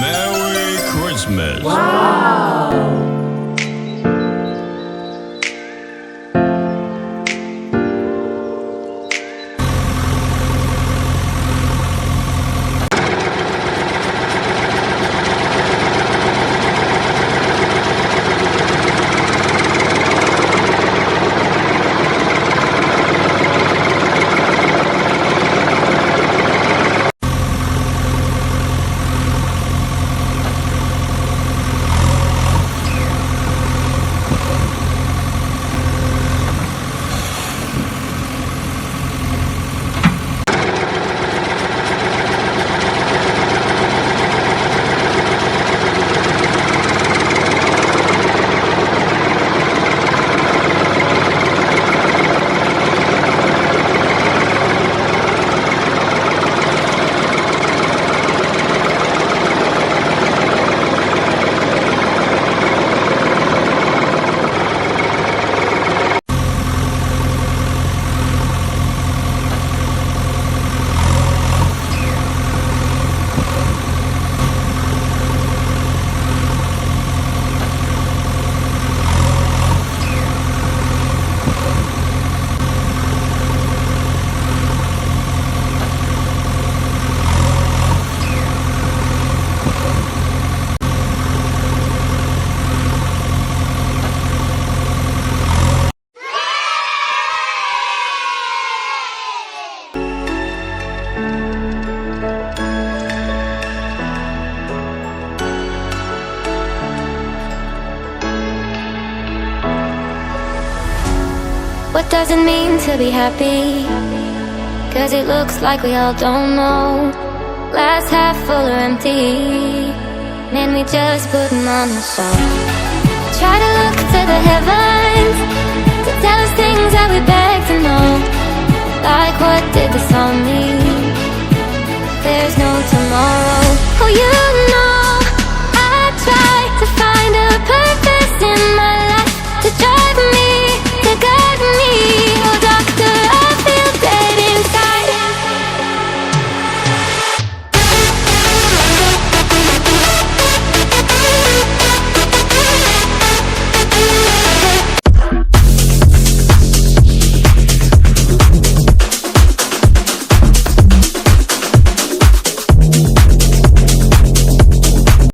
Merry Christmas. Wow! What does it mean to be happy? 'Cause it looks like we all don't know. Glass half full or empty, man, we just putting on the show. Try to look to the heavens to tell us things that we beg to know. Like what did the song